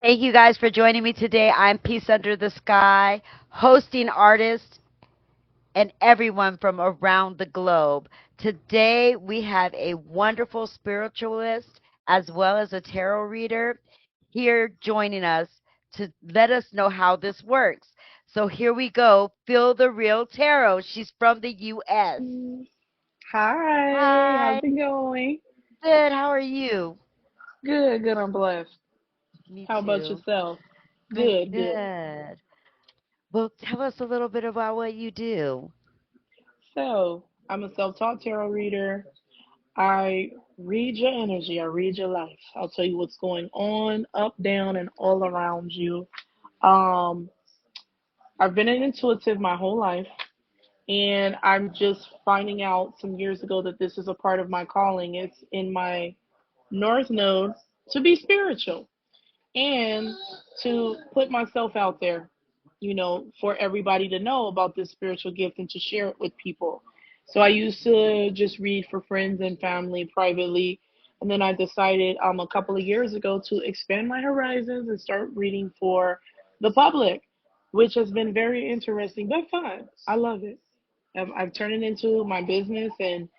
Thank you guys for joining me today. I'm Peace Under the Sky, hosting artists and everyone from around the globe. Today we have a wonderful spiritualist as well as a tarot reader here joining us to let us know how this works. So here we go. Feel the Real Tarot. She's from the US. Mm. Hi, how's Hi. it going? Good. How are you? Good, good. I'm blessed. Me How about too. yourself? I'm Good, good. good. Well, tell us a little bit about what you do. So, I'm a self-taught tarot reader. I read your energy. I read your life. I'll tell you what's going on, up, down, and all around you. Um, I've been an intuitive my whole life, and I'm just finding out some years ago that this is a part of my calling. It's in my North Node to be spiritual and to put myself out there, for everybody to know about this spiritual gift and to share it with people. So I used to just read for friends and family privately. And then I decided a couple of years ago to expand my horizons and start reading for the public, which has been very interesting but fun. I love it. I've turned it into my business and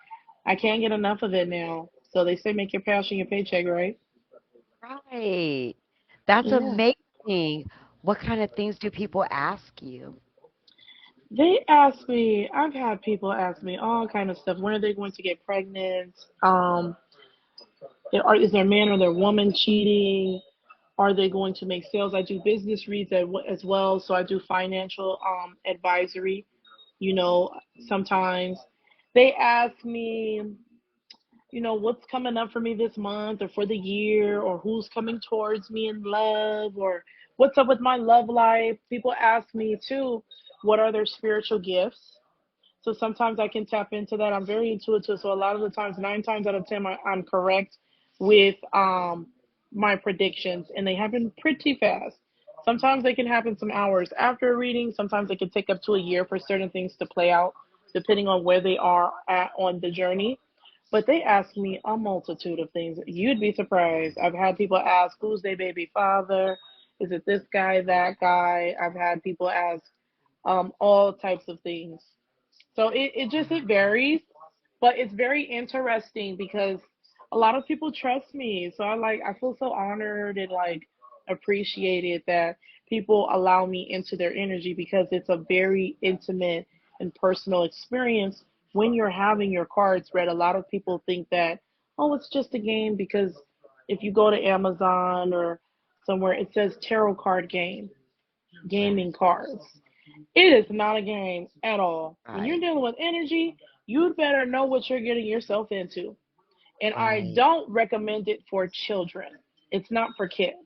I can't get enough of it now. So they say make your passion your paycheck, right? Right. That's Yeah. amazing. What kind of things do people ask you? They ask me, I've had people ask me all kind of stuff. When are they going to get pregnant? Is their man or their woman cheating? Are they going to make sales? I do business reads as well, so I do financial advisory. You know, sometimes they ask me, what's coming up for me this month or for the year, or who's coming towards me in love, or what's up with my love life. People ask me too, what are their spiritual gifts? So sometimes I can tap into that. I'm very intuitive. So a lot of the times, 9 times out of 10, I'm correct with my predictions, and they happen pretty fast. Sometimes they can happen some hours after a reading. Sometimes it can take up to a year for certain things to play out, depending on where they are at on the journey. But they ask me a multitude of things. You'd be surprised. I've had people ask, who's their baby father? Is it this guy, that guy? I've had people ask all types of things. So it varies, but it's very interesting because a lot of people trust me. So I feel so honored and like appreciated that people allow me into their energy because it's a very intimate and personal experience when you're having your cards read. A lot of people think that, oh, it's just a game because if you go to Amazon or somewhere, it says tarot card game, gaming cards. It is not a game at all. When you're Right. dealing with energy, you'd better know what you're getting yourself into. And I Right. don't recommend it for children. It's not for kids.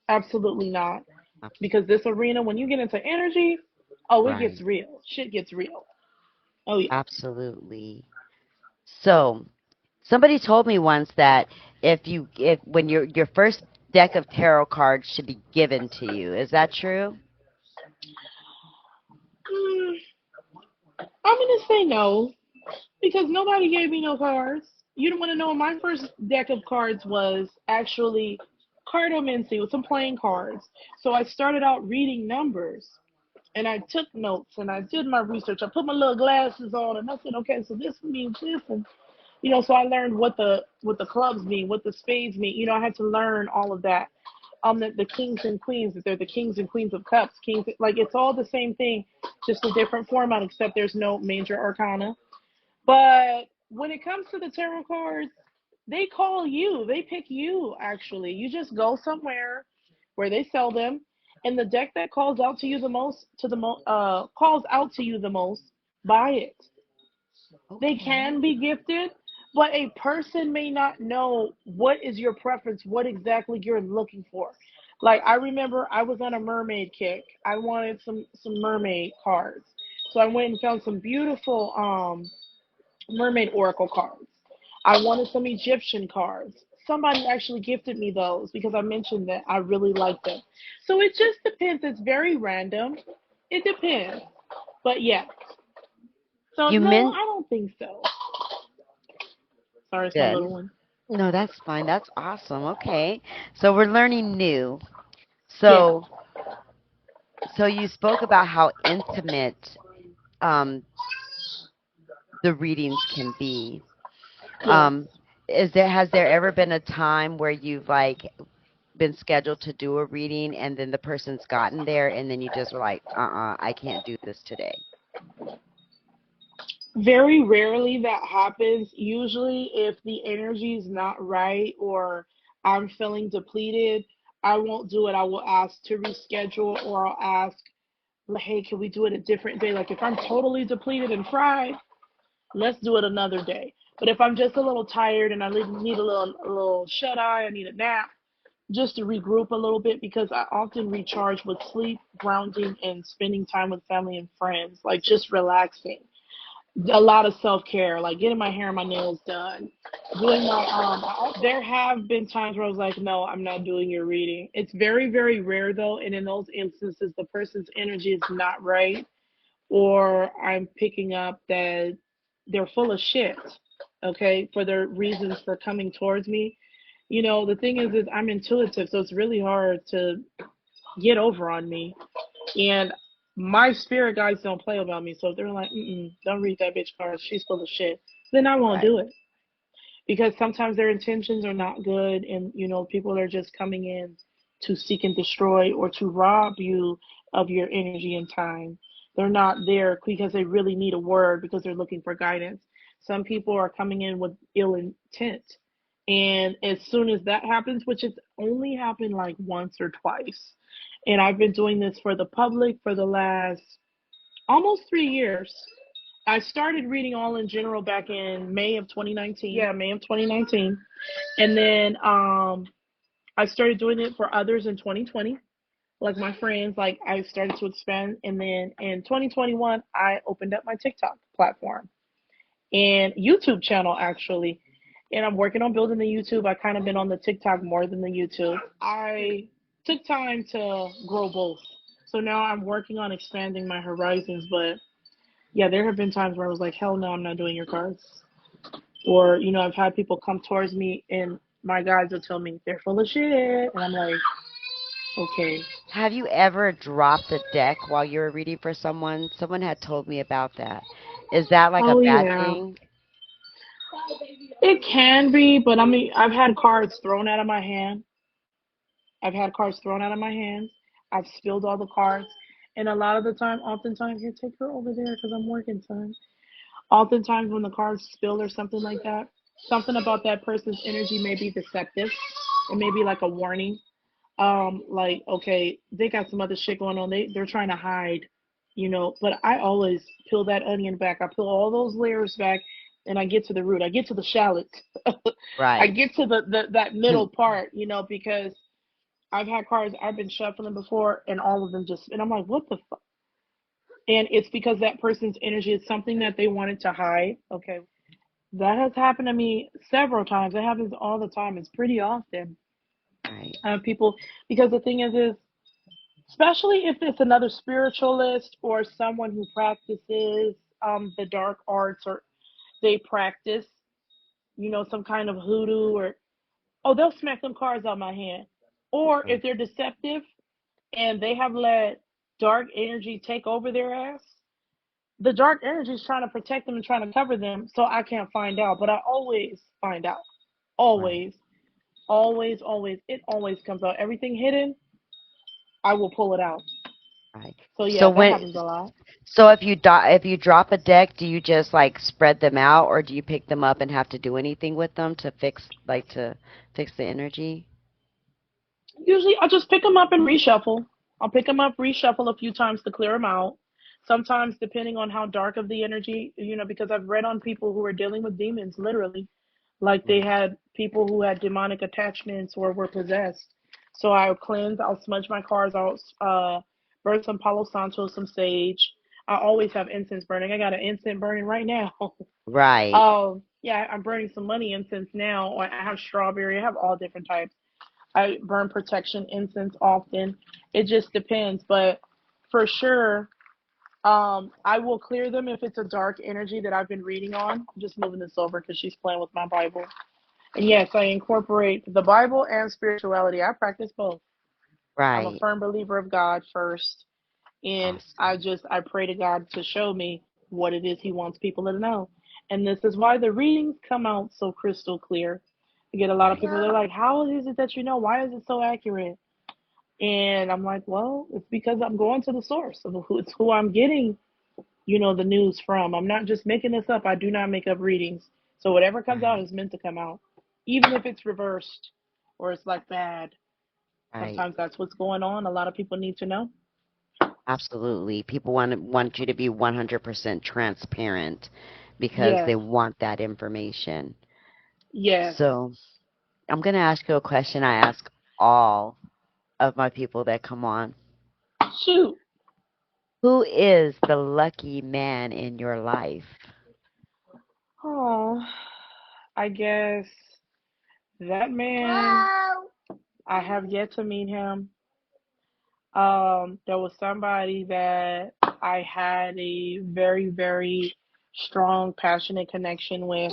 Absolutely not. Abs- Because this arena, when you get into energy, oh, it gets Right. real. Shit gets real. Oh, yeah. Absolutely. So, somebody told me once that if when your first deck of tarot cards should be given to you. Is that true? Mm, I'm going to say no because nobody gave me no cards. You don't want to know my first deck of cards was actually cardomancy with some playing cards. So I started out reading numbers and I took notes and I did my research. I put my little glasses on and I said, okay, so this means this, and so I learned what the clubs mean, what the spades mean. I had to learn all of that. The kings and queens, that they're the kings and queens of cups, kings, like it's all the same thing, just a different format, except there's no major arcana. But when it comes to the tarot cards, they call you, they pick you. Actually, you just go somewhere where they sell them, and the deck that calls out to you the most, calls out to you the most, buy it. They Okay. can be gifted, but a person may not know what is your preference, what exactly you're looking for. Like I remember I was on a mermaid kick. I wanted some mermaid cards. So I went and found some beautiful mermaid oracle cards. I wanted some Egyptian cards. Somebody actually gifted me those because I mentioned that I really like them. So it just depends. It's very random. It depends. But yeah. So You no, meant I don't think so. Sorry, it's my good. little one. No, that's fine. That's awesome. Okay. So we're learning new. Yeah. So, so you spoke about how intimate um, the readings can be. Yeah. Um, has there ever been a time where you've like been scheduled to do a reading and then the person's gotten there and then you just were like, I can't do this today? Very rarely that happens. Usually, if the energy is not right or I'm feeling depleted, I won't do it. I will ask to reschedule, or I'll ask, like, hey, can we do it a different day? Like, if I'm totally depleted and fried, let's do it another day. But if I'm just a little tired and I need a little shut eye, I need a nap, just to regroup a little bit, because I often recharge with sleep, grounding, and spending time with family and friends, like just relaxing. A lot of self care, like getting my hair and my nails done, doing my there have been times where I was like, no, I'm not doing your reading. It's very, very rare though, and in those instances, the person's energy is not right, or I'm picking up that they're full of shit. Okay, for their reasons for coming towards me. The thing is I'm intuitive, so it's really hard to get over on me. And my spirit guides don't play about me. So if they're like, don't read that bitch card, she's full of shit, then I won't Right. do it. Because sometimes their intentions are not good, and people are just coming in to seek and destroy, or to rob you of your energy and time. They're not there because they really need a word, because they're looking for guidance. Some people are coming in with ill intent. And as soon as that happens, which has only happened like once or twice, and I've been doing this for the public for the last almost 3 years. I started reading all in general back in May of 2019. Yeah, May of 2019. And then I started doing it for others in 2020, like my friends. Like, I started to expand. And then in 2021, I opened up my TikTok platform and YouTube channel, actually. And I'm working on building the YouTube. I kind of been on the TikTok more than the YouTube. I took time to grow both. So now I'm working on expanding my horizons. But yeah, there have been times where I was like, hell no, I'm not doing your cards. Or, I've had people come towards me and my guides will tell me they're full of shit. And I'm like, okay. Have you ever dropped a deck while you were reading for someone? Someone had told me about that. Is that like a Oh, bad yeah. thing? It can be, but I mean, I've had cards thrown out of my hand. I've had cards thrown out of my hands. I've spilled all the cards. And a lot of the time, oftentimes, here, take her over there because I'm working, son. Oftentimes, when the cards spill or something like that, something about that person's energy may be deceptive. It may be like a warning. Like, okay, they got some other shit going on. They're trying to hide, But I always peel that onion back. I peel all those layers back, and I get to the root. I get to the shallots. I Right. get to the that middle part, because I've had cards I've been shuffling before, and all of them just, and I'm like, what the fuck? And it's because that person's energy is something that they wanted to hide. Okay, that has happened to me several times. It happens all the time. It's pretty often. Right. I have people, because the thing is especially if it's another spiritualist or someone who practices the dark arts, or they practice, some kind of hoodoo, or oh, they'll smack them cards out my hand. Or Right. if they're deceptive and they have let dark energy take over their ass, the dark energy is trying to protect them and trying to cover them, so I can't find out. But I always find out. Right. Always, always, always. It always comes out. Everything hidden, I will pull it out. Right. So So yeah, that when happens a lot. so if you drop a deck, do you just like spread them out or do you pick them up and have to do anything with them to fix the energy? Usually, I'll just pick them up and reshuffle. I'll pick them up, reshuffle a few times to clear them out. Sometimes, depending on how dark of the energy, because I've read on people who are dealing with demons, literally, like they Right. had people who had demonic attachments or were possessed. So I'll cleanse, I'll smudge my cards, I'll burn some Palo Santo, some sage. I always have incense burning. I got an incense burning right now. Right. Yeah, I'm burning some money incense now. I have strawberry. I have all different types. I burn protection incense often. It just depends, but for sure, I will clear them if it's a dark energy that I've been reading on. I'm just moving this over because she's playing with my Bible. And yes, I incorporate the Bible and spirituality. I practice both. I'm a Right. firm believer of God first, and Awesome. I pray to God to show me what it is He wants people to know. And this is why the readings come out so crystal clear. I get a lot of Right. people, they're like, how is it that you know? Why is it so accurate? And I'm like, well, it's because I'm going to the source of who it's who I'm getting, the news from. I'm not just making this up. I do not make up readings. So whatever comes out Right. is meant to come out, even if it's reversed or it's like bad. Right. Sometimes that's what's going on. A lot of people need to know. Absolutely. People want you to be 100% transparent because Yes, they want that information. yes. So, I'm going to ask you a question I ask all of my people that come on. Shoot. Who is the lucky man in your life? Oh, I guess that man. I have yet to meet him. There was somebody that I had a very, very strong, passionate connection with,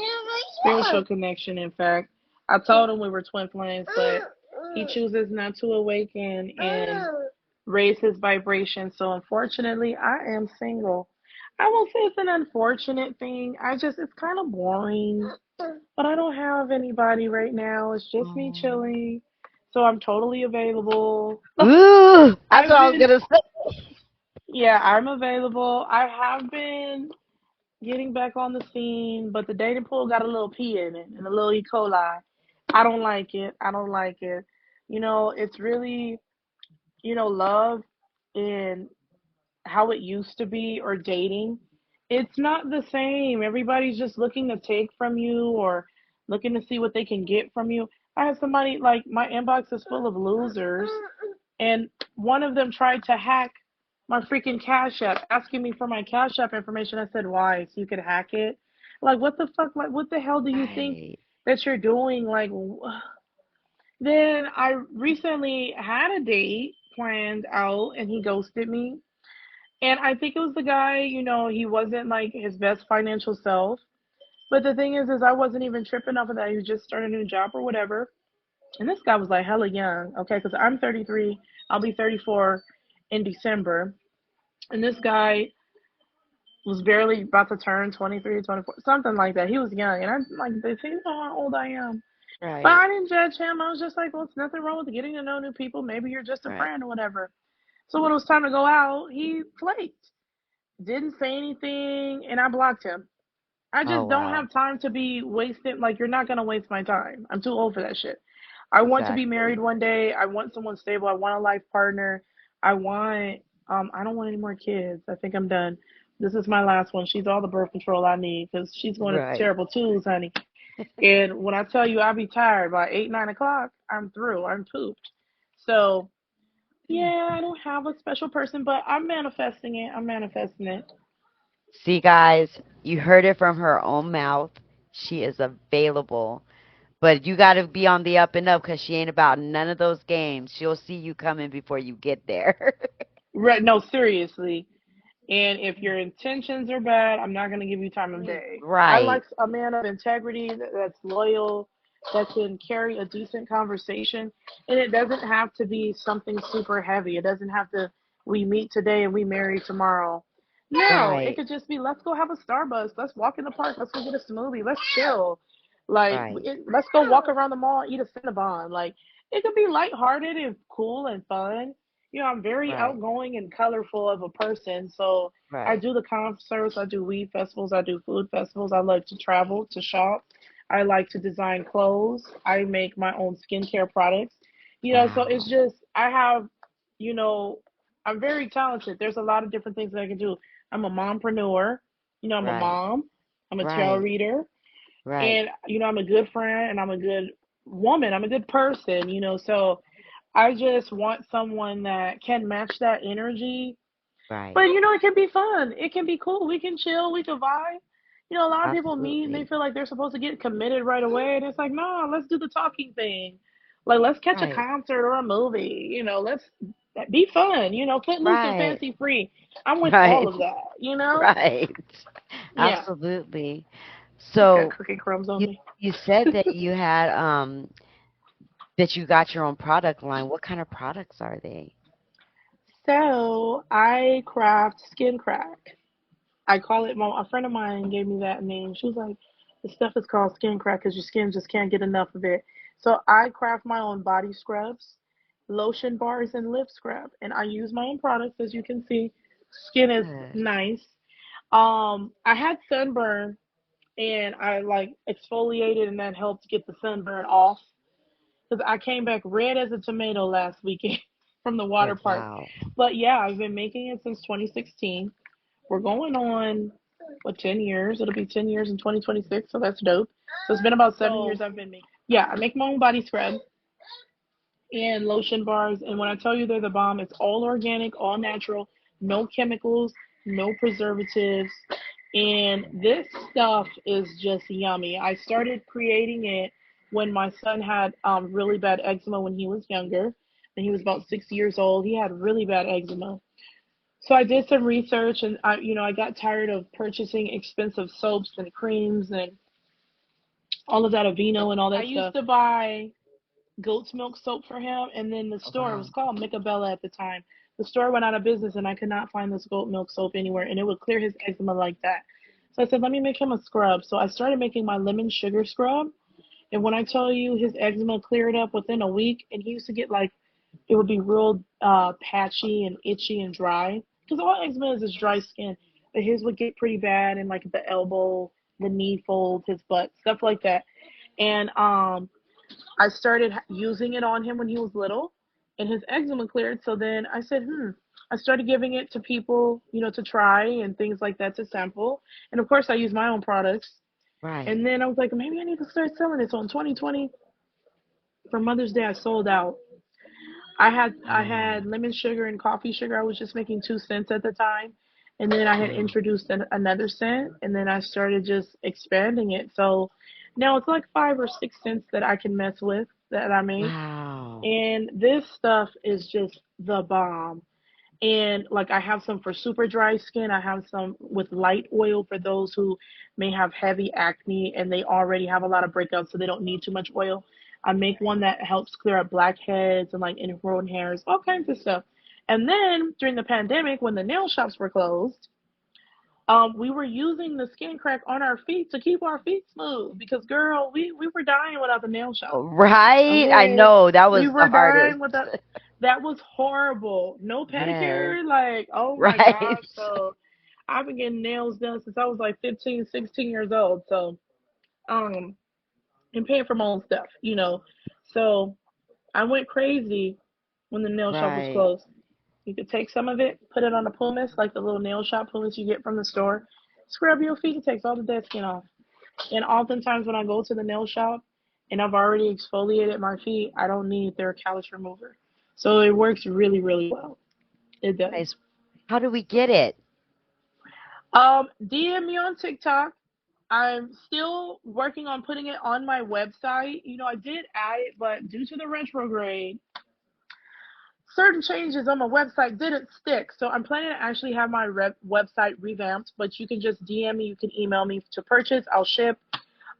spiritual connection, in fact. I told him we were twin flames, but he chooses not to awaken and raise his vibration. So, unfortunately, I am single. I won't say it's an unfortunate thing. It's kind of boring, but I don't have anybody right now. It's just me Oh. chilling. So, I'm totally available. Ooh, that's I've what I was been, going to say. yeah, I'm available. I have been getting back on the scene, but the dating pool got a little pee in it and a little E. coli. I don't like it. I don't like it. It's really, love and how it used to be or dating. It's not the same. Everybody's just looking to take from you or looking to see what they can get from you. I have somebody like my inbox is full of losers, and one of them tried to hack my freaking Cash App, asking me for my Cash App information. I said, why? So you could hack it? Like, what the fuck? Like, what the hell do you think Right. that you're doing? Like, then I recently had a date planned out and he ghosted me. And I think it was the guy, he wasn't like his best financial self. But the thing is I wasn't even tripping off of that. He was just starting a new job or whatever. And this guy was like hella young, okay? Because I'm 33, I'll be 34 in December. And this guy was barely about to turn 23, 24, something like that. He was young. And I'm like, they say, you know how old I am. But Right. I didn't judge him. I was just like, well, it's nothing wrong with getting to know new people. Maybe you're just a Right. friend or whatever. So when it was time to go out, he flaked, didn't say anything, and I blocked him. I Oh, just don't wow. have time to be wasting. Like, you're not going to waste my time. I'm too old for that shit. I want to be married Exactly. one day. I want someone stable. I want a life partner. I don't want any more kids. I think I'm done. This is my last one. She's all the birth control I need because she's going to Right. terrible twos, honey. And when I tell you I'll be tired by 8, 9 o'clock, I'm through. I'm pooped. So, yeah, I don't have a special person, but I'm manifesting it. I'm manifesting it. See, guys, you heard it from her own mouth. She is available. But you got to be on the up and up because she ain't about none of those games. She'll see you coming before you get there. Right? No, seriously. And if your intentions are bad, I'm not going to give you time of day. I Right. like a man of integrity that's loyal, that can carry a decent conversation. And it doesn't have to be something super heavy. It doesn't have to, we meet today and we marry tomorrow. No, it Right. could just be, let's go have a Starbucks. Let's walk in the park. Let's go get a smoothie. Let's chill. Like, Right. let's go walk around the mall, eat a Cinnabon. Like, it could be lighthearted and cool and fun. I'm very Right. outgoing and colorful of a person. So I Right. do the concerts, I do weed festivals, I do food festivals. I like to travel, to shop. I like to design clothes. I make my own skincare products. So it's Wow. just, you know, I'm very talented. There's a lot of different things that I can do. I'm a mompreneur. I'm a Right. mom. I'm a tarot Right. reader. Right. And, I'm a good friend and I'm a good woman. I'm a good person. So I just want someone that can match that energy. But Right. it can be fun. It can be cool. We can chill. We can vibe. A lot of people meet and they Absolutely. feel like they're supposed to get committed right away, and it's like, no, let's do the talking thing. Like, let's catch a Right. concert or a movie. Let's be fun. Footloose and Right. fancy free. I'm with all Right. of that. Right. Yeah. Absolutely. It's got So cookie crumbs on you me. you said that you had that you got your own product line. What kind of products are they? So I craft skin crack. I call it. A friend of mine gave me that name. She was like, "The stuff is called skin crack because your skin just can't get enough of it." So I craft my own body scrubs, lotion bars, and lip scrub, and I use my own products. As you can see, skin is Good. nice. I had sunburn, and I like exfoliated, and that helped get the sunburn off. Because I came back red as a tomato last weekend from the water Oh, park. wow. But yeah, I've been making it since 2016. We're going on, what, 10 years? It'll be 10 years in 2026, so that's dope. So it's been about 7 years I've been making. Yeah, I make my own body scrub and lotion bars. And when I tell you they're the bomb, it's all organic, all natural, no chemicals, no preservatives. And this stuff is just yummy. I started creating it when my son had really bad eczema when he was younger. And he was about 6 years old. He had really bad eczema. So I did some research, and I got tired of purchasing expensive soaps and creams and all of that Aveeno and all that stuff. I used to buy goat's milk soap for him, and then the Oh, store, it wow. was called Micabella at the time. The store went out of business, and I could not find this goat milk soap anywhere, and it would clear his eczema like that. So I said, let me make him a scrub. So I started making my lemon sugar scrub, and when I tell you his eczema cleared up within a week, and he used to get like, it would be real patchy and itchy and dry, because all eczema is dry skin, but his would get pretty bad in like the elbow, the knee folds, his butt, stuff like that. And I started using it on him when he was little, and his eczema cleared. So then I said, I started giving it to people, to try and things like that to sample. And of course, I use my own products. Right. And then I was like, maybe I need to start selling it. So in 2020, for Mother's Day, I sold out. I had Wow. lemon sugar and coffee sugar. I was just making 2 cents at the time, and then I had Mm. introduced another cent, and then I started just expanding it. So now it's like 5 or 6 cents that I can mess with that I make, Wow. and this stuff is just the bomb. And like I have some for super dry skin. I have some with light oil for those who may have heavy acne and they already have a lot of breakouts, so they don't need too much oil. I make one that helps clear up blackheads and like ingrown hairs, all kinds of stuff. And then during the pandemic, when the nail shops were closed, we were using the skin crack on our feet to keep our feet smooth because, girl, we were dying without the nail shop. Oh, right? I Okay, know that we was the were hardest. dying with that. That was horrible. No Yes. pedicure, like, oh my Right. gosh. So I've been getting nails done since I was like 15, 16 years old. So, um, and paying for my own stuff. So I went crazy when the nail shop was Right. closed. You could take some of it, put it on a pumice, like the little nail shop pumice you get from the store. Scrub your feet, it takes all the dead skin off. And oftentimes when I go to the nail shop and I've already exfoliated my feet, I don't need their callus remover. So it works really, really well. It does. Nice. How do we get it? DM me on TikTok. I'm still working on putting it on my website. I did add it, but due to the retrograde, certain changes on my website didn't stick. So I'm planning to actually have my website revamped, but you can just DM me, you can email me to purchase. I'll ship.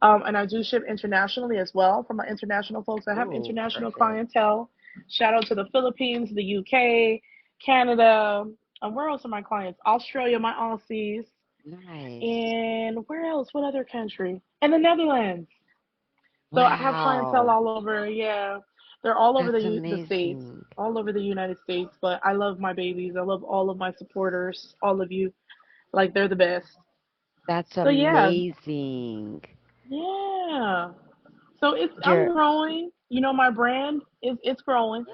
And I do ship internationally as well for my international folks. I have Oh, international perfect. clientele. Shout out to the Philippines, the UK, Canada. Where else are my clients? Australia, my Aussies. Nice. And where else? What other country? And the Netherlands. So I have clientele Wow. all over. Yeah, they're all over That's the states, amazing. all over the United States. But I love my babies. I love all of my supporters, all of you. Like they're the best. That's So yeah, amazing. yeah. So I'm Jer growing. My brand is it's growing.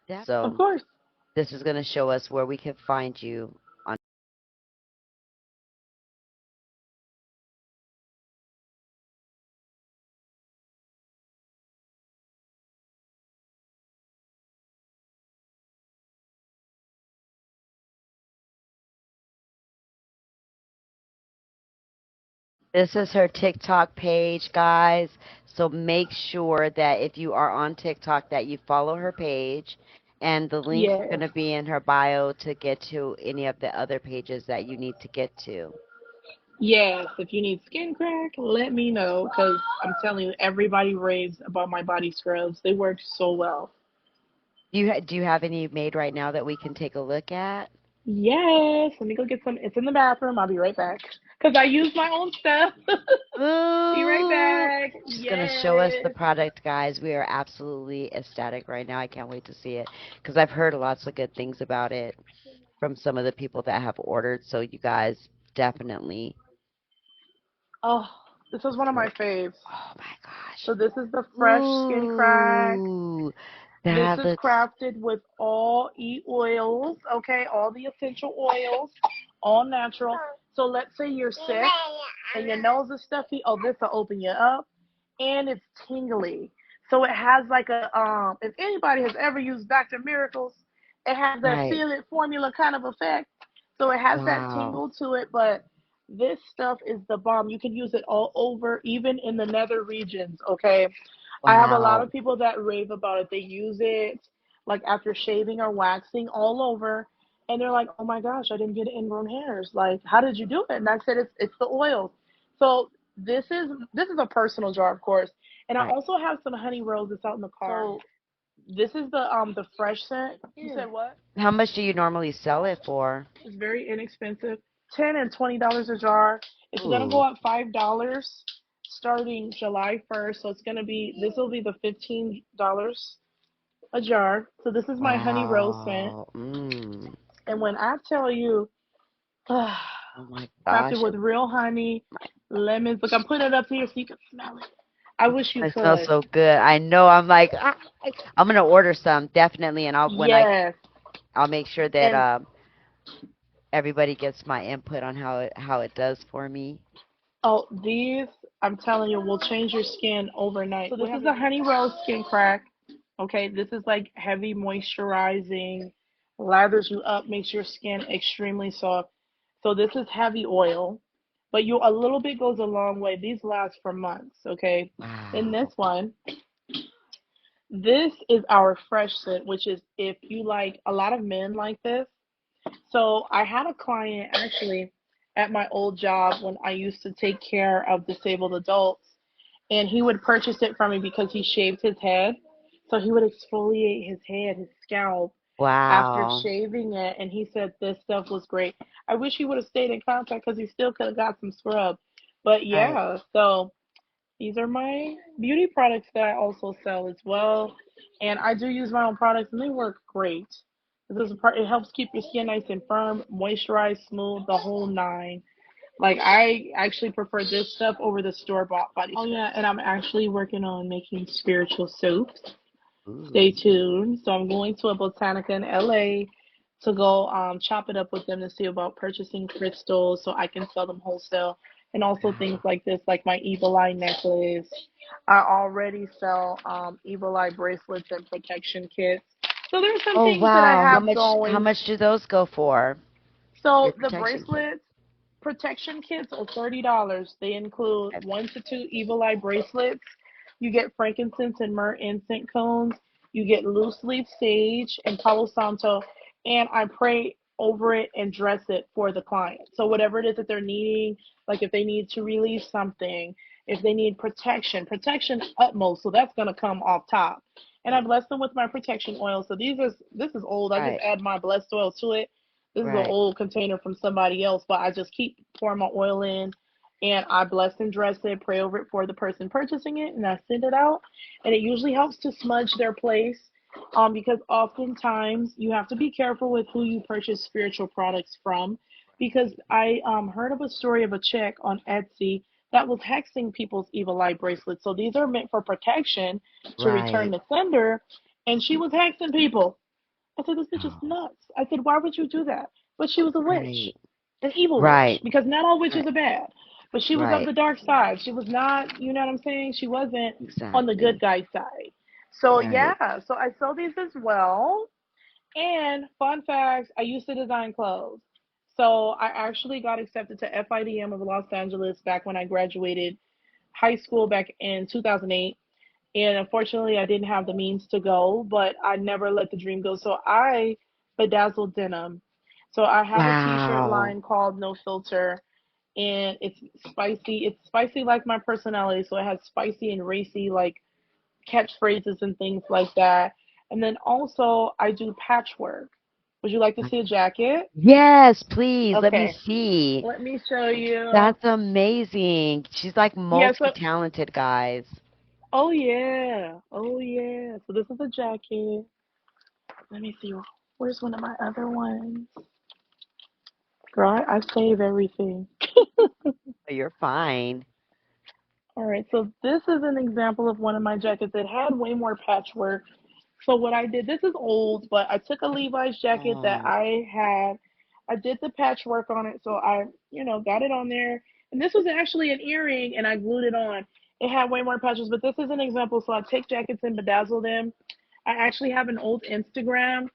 Yeah, Of so course. this is going to show us where we can find you on this is her TikTok page, guys. So make sure that if you are on TikTok that you follow her page and the links are Yes. going to be in her bio to get to any of the other pages that you need to get to. Yes, if you need skin crack, let me know because I'm telling you, everybody raves about my body scrubs. They work so well. Do you have any made right now that we can take a look at? Yes, let me go get some. It's in the bathroom. I'll be right back because I use my own stuff. Be right Ooh, back. she's gonna show us the Yes. product, guys. We are absolutely ecstatic right now. I can't wait to see it because I've heard lots of good things about it from some of the people that have ordered. So you guys definitely Oh, this is one of my get. faves. Oh my gosh. So this is the fresh skin crack. Ooh, This that is looks. crafted with all oils, okay? All the essential oils, all natural. So let's say you're sick and your nose is stuffy. Oh, this will open you up, and it's tingly. So it has like a if anybody has ever used Dr. Miracles, it has that Right. feel it formula kind of effect. So it has that Wow. tingle to it, but this stuff is the bomb. You can use it all over, even in the nether regions, okay? I have a lot Wow. of people that rave about it. They use it like after shaving or waxing all over, and they're like, "Oh my gosh, I didn't get ingrown hairs. Like, how did you do it?" And I said, "It's the oils." So this is a personal jar, of course, and I Right. also have some honey rose that's out in the car. So this is the fresh scent. You said what? How much do you normally sell it for? It's very inexpensive. $10 and $20 a jar. It's gonna go Ooh. up $5 starting July 1st. So it's gonna be this will be the $15 a jar. So this is my honey rose scent. Wow. Mm. And when I tell you Oh my crafted gosh. with real honey, lemons, look, I'm putting it up here so you can smell it. I wish you It smells could. so good. I know. I'm like, ah, I'm gonna order some definitely, and Yes. I'll make sure that And everybody gets my input on how it does for me. oh, these I'm telling you will change your skin overnight. So this is a honey rose skin crack. Okay, this is like heavy moisturizing, lathers you up, makes your skin extremely soft. So this is heavy oil, but you a little bit goes a long way. These last for months, okay? In this Wow. one, this is our fresh scent, which is if you like a lot of men like this. So I had a client actually at my old job when I used to take care of disabled adults, and he would purchase it from me because he shaved his head. So he would exfoliate his head, his scalp after Wow. shaving it, and he said this stuff was great. I wish he would have stayed in contact because he still could have got some scrub. But Right. yeah, so these are my beauty products that I also sell as well. And I do use my own products and they work great. This is part it helps keep your skin nice and firm, moisturized, smooth, the whole nine. Like I actually prefer this stuff over the store bought body spray. Oh yeah, and I'm actually working on making spiritual soaps. Stay Ooh. tuned. So I'm going to a Botanica in LA to go chop it up with them to see about purchasing crystals so I can sell them wholesale and also things Wow. like this, like my evil eye necklace. I already sell evil eye bracelets and protection kits. So there's some Oh things that I wow. have How going. much do those go for? Your So the protection kit. bracelets, protection kits are $30. They include Okay. 1 to 2 evil eye bracelets. You get frankincense and myrrh incense cones. You get loose leaf sage and palo santo, and I pray over it and dress it for the client. So whatever it is that they're needing, like if they need to release something, if they need protection, protection utmost. So that's gonna come off top. And I bless them with my protection oil. So this is old. I just Right. add my blessed oil to it. This is an Right. old container from somebody else, but I just keep pouring my oil in and I bless and dress it, pray over it for the person purchasing it, and I send it out. And it usually helps to smudge their place because oftentimes you have to be careful with who you purchase spiritual products from. Because I heard of a story of a chick on Etsy that was hexing people's evil eye bracelets. So these are meant for protection to return Right. the sender, and she was hexing people. I said, this bitch is Oh. nuts. I said, why would you do that? But she was a witch, Right. an evil witch, Right. because not all witches Right. are bad. But she was of Right. the dark side. She was not, you know what I'm saying? She wasn't on the good Exactly. guy side. So Right. yeah, so I sell these as well. And fun facts, I used to design clothes. So I actually got accepted to FIDM of Los Angeles back when I graduated high school back in 2008. And unfortunately, I didn't have the means to go, but I never let the dream go. So I bedazzled denim. So I have a t-shirt Wow. line called No Filter, and it's spicy. It's spicy like my personality, so it has spicy and racy like catchphrases and things like that. And then also I do patchwork. Would you like to see a jacket? Yes, please. Let me Okay, see. let me show you. That's amazing. She's like Yeah, so multi-talented, guys. oh yeah, oh yeah. So this is a jacket. Let me see. Where's one of my other ones? Girl, I save everything. You're fine. All right, so this is an example of one of my jackets. It had way more patchwork. So what I did, this is old, but I took a Levi's jacket that Oh, I had. I did the patchwork on it, so I, got it on there. And this was actually an earring, and I glued it on. It had way more patches, but this is an example. So I take jackets and bedazzle them. I actually have an old Instagram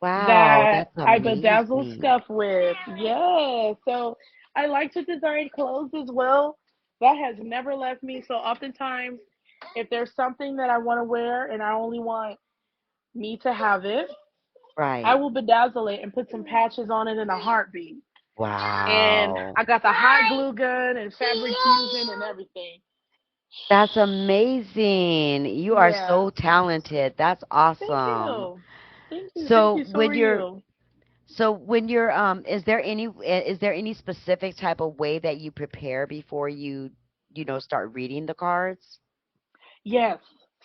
wow, that that's I bedazzle amazing. stuff with. Yeah, so I like to design clothes as well. That has never left me. So oftentimes, if there's something that I want to wear and I only want me to have it, I Right. will bedazzle it and put some patches on it in a heartbeat. And Wow. I got the hot glue gun and fabric fusion and everything. That's amazing. You are Yeah. so talented. That's Thank awesome. you. Thank you. Thank So you. So are when you're you. is there any specific type of way that you prepare before you start reading the cards? Yes.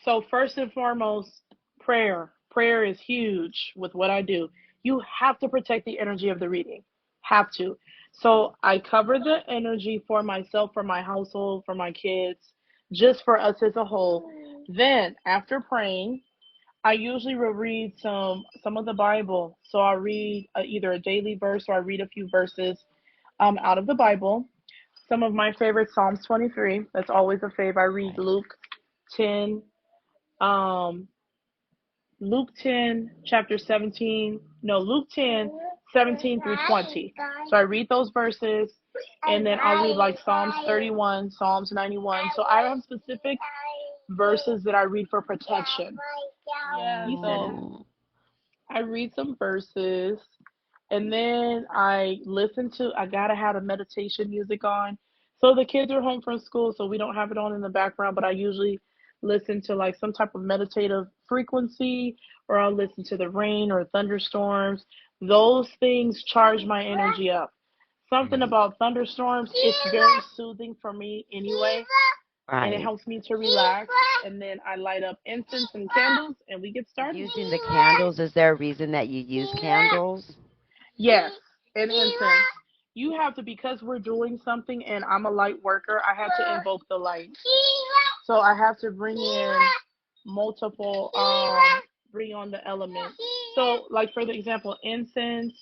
So first and foremost, prayer. Prayer is huge with what I do. You have to protect the energy of the reading. Have to. So I cover the energy for myself, for my household, for my kids, just for us as a whole. Then after praying, I usually will read some of the Bible. So I read either a daily verse or I read a few verses out of the Bible. Some of my favorite Psalms 23. That's always a fave. I read Right. Luke 10, um, Luke 10, chapter 17. No, Luke 10, 17 through 20. So I read those verses, and then I'll read like Psalms 31, Psalms 91. So I have specific verses that I read for protection. Yeah, so Oh, I read some verses, and then I gotta have a meditation music on. So the kids are home from school, so we don't have it on in the background, but I usually listen to like some type of meditative frequency, or I'll listen to the rain or thunderstorms. Those things charge my energy up. Something right. about thunderstorms, it's very soothing for me anyway, and it Right. helps me to relax. And then I light up incense and candles, and we get started. Using the candles, is there a reason that you use candles? Yes, and incense. You have to, because we're doing something and I'm a light worker, I have to invoke the light. So I have to bring in multiple, bring on the elements. So, like for the example, incense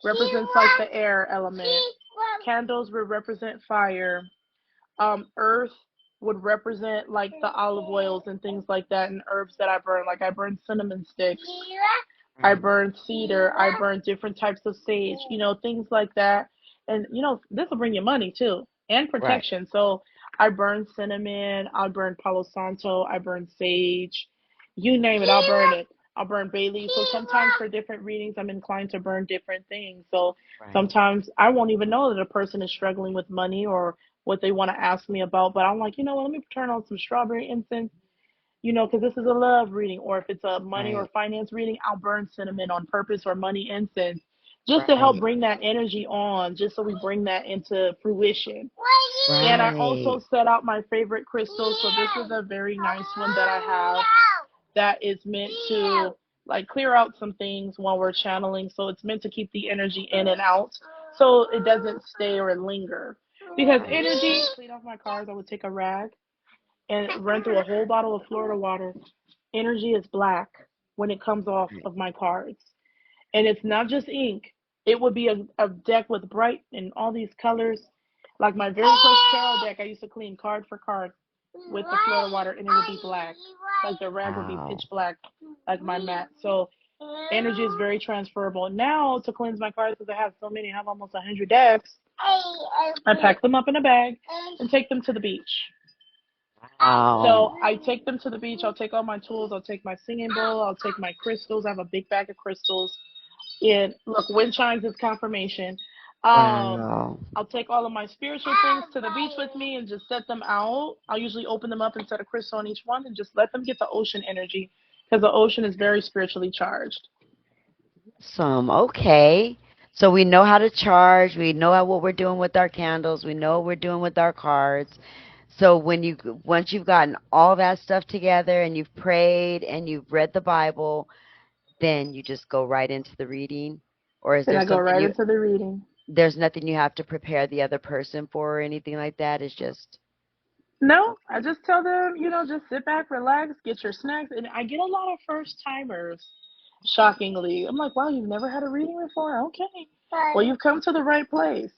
represents like the air element. Candles would represent fire. Earth would represent like the olive oils and things like that, and herbs that I burn. Like I burn cinnamon sticks. I Right. burn cedar. I burn different types of sage, things like that. And, this will bring you money too and Right. protection. So I burn cinnamon. I burn Palo Santo. I burn sage. You name it, I'll burn it. I'll burn bay leaves. So sometimes for different readings, I'm inclined to burn different things. So Right. sometimes I won't even know that a person is struggling with money or what they want to ask me about. But I'm like, let me turn on some strawberry incense, because this is a love reading, or if it's a money or Right. finance reading, I'll burn cinnamon on purpose or money incense just to help Right. bring that energy on, just so we bring that into fruition. And I also Right. set out my favorite crystals. So this is a very nice one that I have that is meant to like clear out some things while we're channeling. So it's meant to keep the energy in and out so it doesn't stay or linger. Because Right. energy, clean off my cards, I would take a rag and run through a whole bottle of Florida water. Energy is black when it comes off Right. of my cards. And it's not just ink. It would be a deck with bright and all these colors. Like my very first tarot deck, I used to clean card for card with the Florida water, and it would be black. Like the rag would be pitch Wow. black, like my mat. So energy is very transferable. Now to cleanse my cards, because I have so many, I have almost 100 decks. I pack them up in a bag and take them to the beach. Wow. So I take them to the beach. I'll take all my tools. I'll take my singing bowl. I'll take my crystals. I have a big bag of crystals. And look, wind chimes is confirmation. Um, Wow. I'll take all of my spiritual things to the beach with me and just set them out. I'll usually open them up and set a crystal on each one and just let them get the ocean energy because the ocean is very spiritually charged. Some okay. So we know how to charge. We know what we're doing with our candles. We know what we're doing with our cards. So once you've gotten all that stuff together and you've prayed and you've read the Bible, then you just go right into the reading, or is Then there I go something right into the reading. there's nothing you have to prepare the other person for or anything like that? It's just No, I okay. just tell them, just sit back, relax, get your snacks. And I get a lot of first timers, shockingly. I'm like, wow, you've never had a reading before? Okay. Well, you've come to the right place.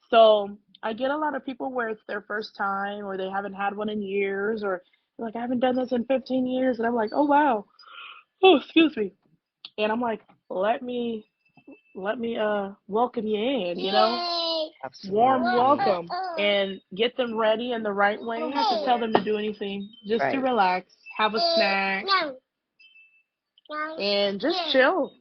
So I get a lot of people where it's their first time or they haven't had one in years or like, I haven't done this in 15 years. And I'm like, oh, wow. Oh, excuse me. And I'm like, let me welcome you in. Warm Absolutely. welcome and get them ready in the right way. I have to tell them to do anything, just to Right. relax, have a snack, and just chill.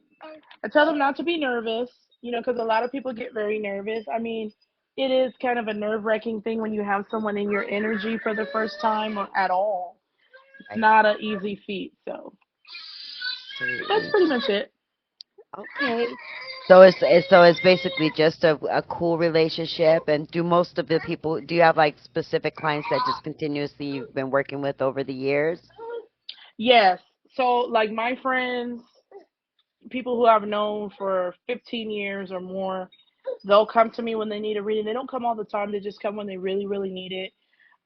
I tell them not to be nervous, because a lot of people get very nervous. I mean, it is kind of a nerve wracking thing when you have someone in your energy for the first time or at all. It's Right. not an easy feat. So that's Absolutely. pretty much it. Okay. So it's basically just a cool relationship. And do most of the people, do you have like specific clients that just continuously you've been working with over the years? Yes. So, like my friends, people who I've known for 15 years or more, they'll come to me when they need a reading. They don't come all the time. They just come when they really, really need it.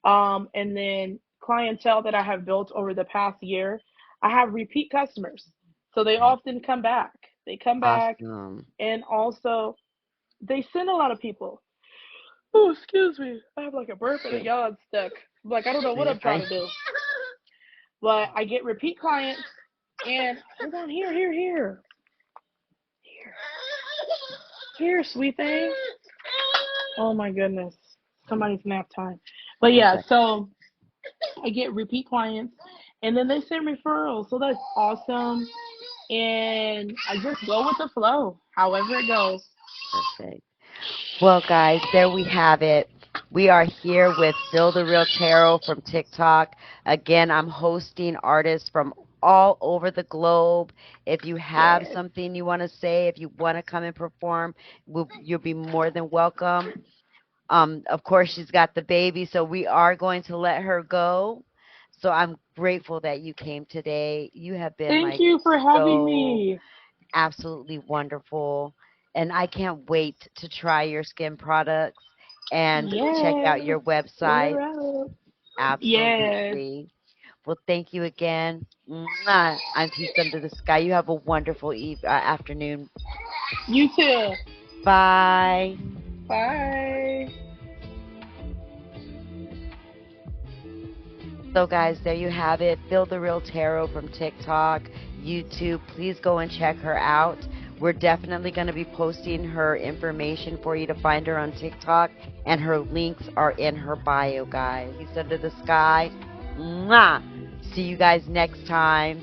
And then clientele that I have built over the past year, I have repeat customers. So they Right. often come back. They come back Awesome. and also they send a lot of people. Oh, excuse me. I have like a burp and a yawn stuck. Like, I don't know No, what you're I'm trying fine. to do. But I get repeat clients and hold on, here. Here, sweet thing. Oh my goodness. Somebody's nap time. But Oh, yeah, but so I get repeat clients and then they send referrals. So that's awesome. And I just go with the flow, however it goes. perfect. Well, guys, there we have it. We are here with Phil the Real Tarot from TikTok. Again, I'm hosting artists from all over the globe. If you have Yes. something you want to say, if you want to come and perform, you'll be more than welcome. Of course, she's got the baby, so we are going to let her go. So I'm grateful that you came today. You have been Thank like you for having so me. absolutely wonderful. And I can't wait to try your skin products and check out Yes. your website. We're out. Yes. Absolutely. Well, thank you again. Mwah. I'm Peace Under the Sky. You have a wonderful afternoon. You too. Bye. Bye. So, guys, there you have it. Phil the Real Tarot from TikTok, YouTube. Please go and check her out. We're definitely going to be posting her information for you to find her on TikTok, and her links are in her bio, guys. Peace under the sky. Mwah. See you guys next time.